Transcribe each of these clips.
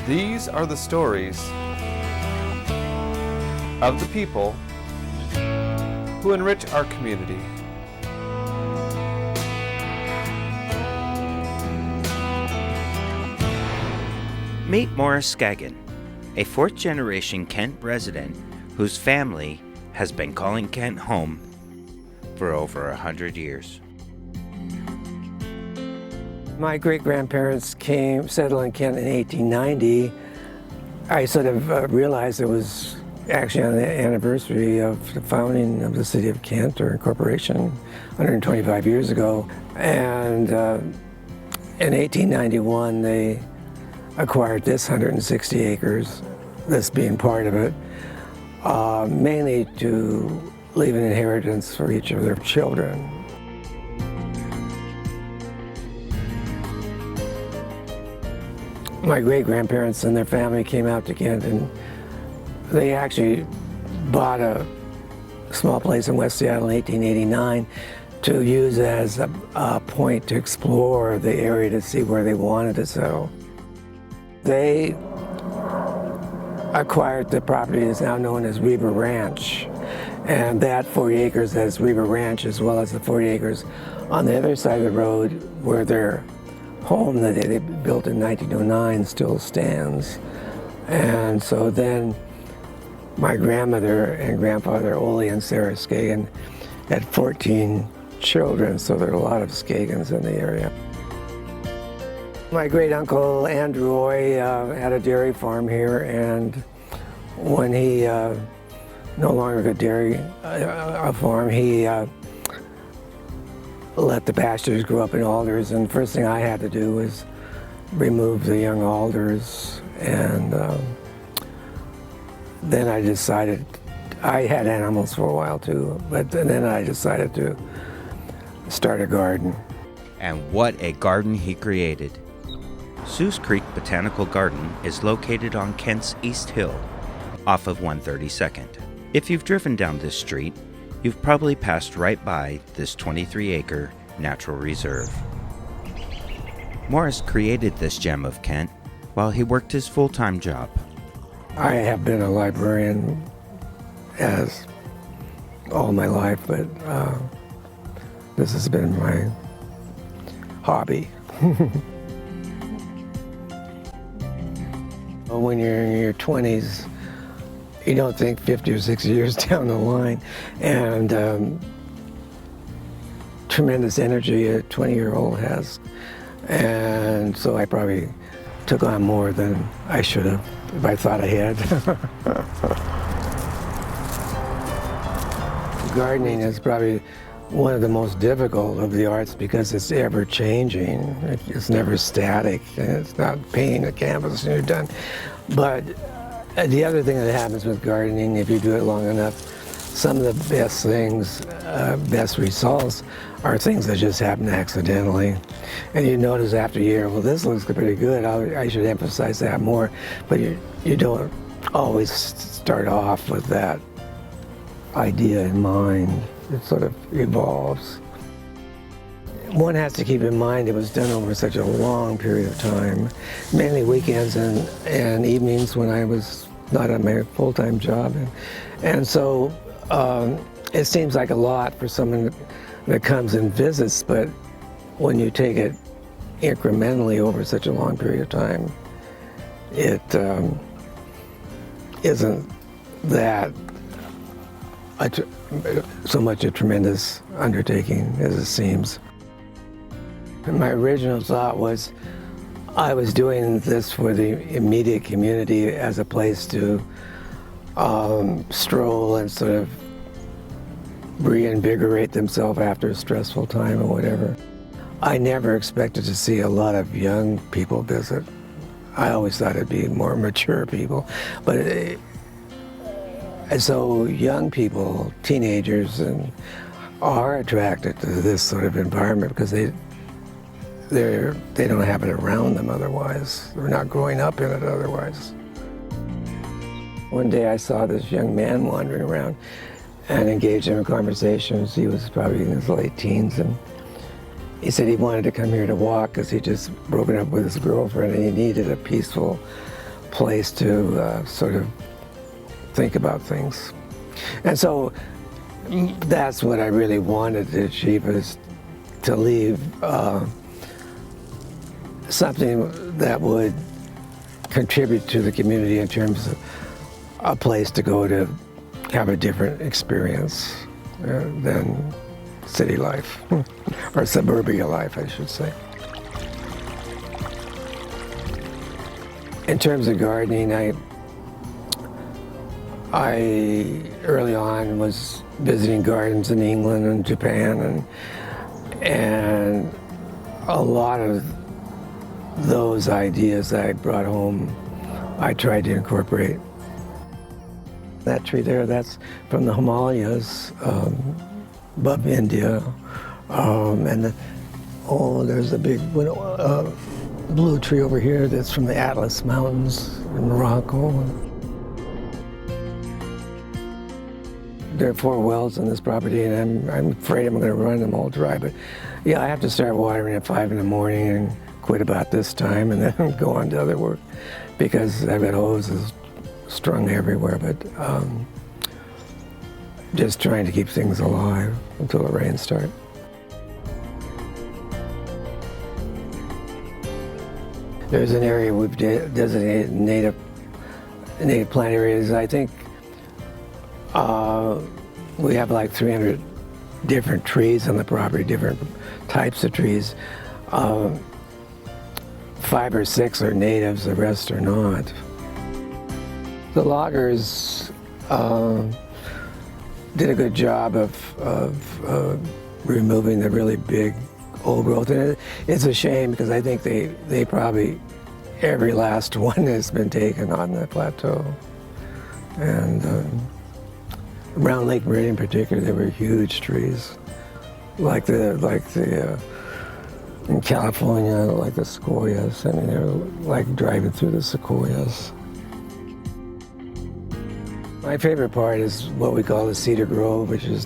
These are the stories of the people who enrich our community. Meet Morris Skagen, a fourth-generation Kent resident whose family has been calling Kent home for over 100 years. My great-grandparents settled in Kent in 1890. I sort of realized it was actually on the anniversary of the founding of the city of Kent, or incorporation, 125 years ago. And in 1891, they acquired this 160 acres, this being part of it, mainly to leave an inheritance for each of their children. My great-grandparents and their family came out to Kent, and they actually bought a small place in West Seattle in 1889 to use as a point to explore the area to see where they wanted to settle. They acquired the property that's now known as Reber Ranch, and that 40 acres as Reber Ranch, as well as the 40 acres on the other side of the road where their home that they built in 1909 still stands. And so then my grandmother and grandfather, Ole and Sarah Skagen, had 14 children, so there are a lot of Skagens in the area. My great-uncle Andrew Roy had a dairy farm here, and when he no longer could dairy a farm, he let the pastures grow up in alders, and the first thing I had to do was remove the young alders. And then I decided, I had animals for a while too, but then I decided to start a garden. And what a garden he created. Seuss Creek Botanical Garden is located on Kent's East Hill, off of 132nd. If you've driven down this street, you've probably passed right by this 23-acre natural reserve. Morris created this gem of Kent while he worked his full-time job. I have been a librarian as all my life, but this has been my hobby. When you're in your 20s, you don't think 50 or 60 years down the line, and tremendous energy a 20-year-old has. And so I probably took on more than I should have if I thought ahead. Gardening is probably one of the most difficult of the arts because it's ever changing. It's never static, and it's not painting a canvas and you're done. But the other thing that happens with gardening, if you do it long enough, some of the best things, best results are things that just happen accidentally. And you notice after a year, well, this looks pretty good, I should emphasize that more. But you don't always start off with that idea in mind. It sort of evolves. One has to keep in mind it was done over such a long period of time, mainly weekends and evenings when I was not at my full-time job. And so it seems like a lot for someone that comes and visits, but when you take it incrementally over such a long period of time, it isn't that so much a tremendous undertaking as it seems. My original thought was I was doing this for the immediate community as a place to stroll and sort of reinvigorate themselves after a stressful time or whatever. I never expected to see a lot of young people visit. I always thought it'd be more mature people, but and so young people, teenagers, are attracted to this sort of environment because they don't have it around them otherwise. They're not growing up in it otherwise. One day I saw this young man wandering around and engaged in conversations. He was probably in his late teens, and he said he wanted to come here to walk because he just broken up with his girlfriend and he needed a peaceful place to sort of think about things. And so that's what I really wanted to achieve, is to leave something that would contribute to the community in terms of a place to go to have a different experience than city life, or suburbia life, I should say. In terms of gardening, I early on was visiting gardens in England and Japan, and a lot of those ideas that I brought home, I tried to incorporate. That tree there, that's from the Himalayas above India, and there's a big blue tree over here that's from the Atlas Mountains in Morocco. There are 4 wells on this property, and I'm afraid I'm going to run them all dry. But yeah, I have to start watering at 5 in the morning and quit about this time, and then go on to other work because I've got hoses strung everywhere. But just trying to keep things alive until the rains start. There's an area we've designated native plant areas. I think we have like 300 different trees on the property, different types of trees. 5 or 6 are natives, the rest are not. The loggers did a good job of removing the really big old growth, and it's a shame because I think they probably, every last one has been taken on the plateau. And around Lake Meridian in particular, there were huge trees, like the in California, like the sequoias. I mean, they're like driving through the sequoias. My favorite part is what we call the Cedar Grove, which is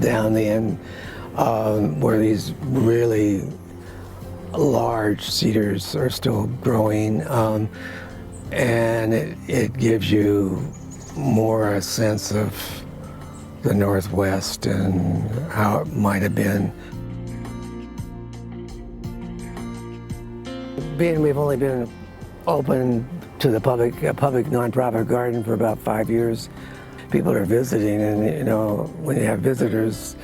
down the end, where these really large cedars are still growing, and it gives you more a sense of the Northwest and how it might have been. Being we've only been open to the public, a public nonprofit garden for about 5 years, people are visiting, and you know, when you have visitors,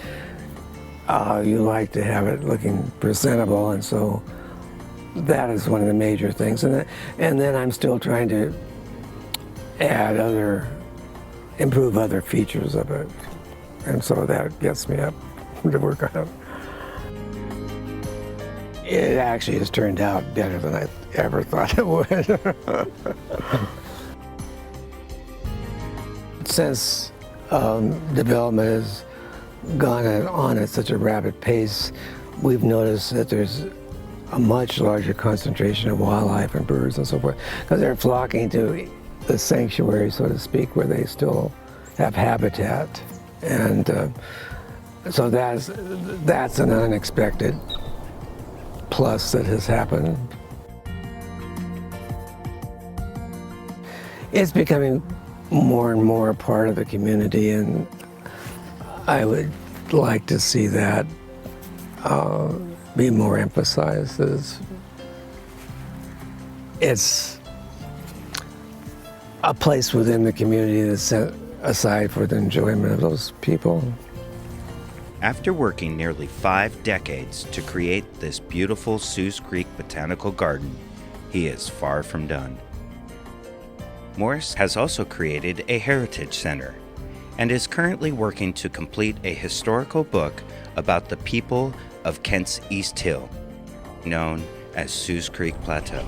you like to have it looking presentable, and so that is one of the major things. And then I'm still trying to add improve other features of it, and so that gets me up to work on it. It actually has turned out better than I ever thought it would. Since development has gone on at such a rapid pace, we've noticed that there's a much larger concentration of wildlife and birds and so forth, because they're flocking to the sanctuary, so to speak, where they still have habitat. And so that's an unexpected plus that has happened. It's becoming more and more a part of the community, and I would like to see that be more emphasized. It's a place within the community that's set aside for the enjoyment of those people. After working nearly 5 decades to create this beautiful Suze Creek Botanical Garden, he is far from done. Morris has also created a heritage center and is currently working to complete a historical book about the people of Kent's East Hill, known as Suze Creek Plateau.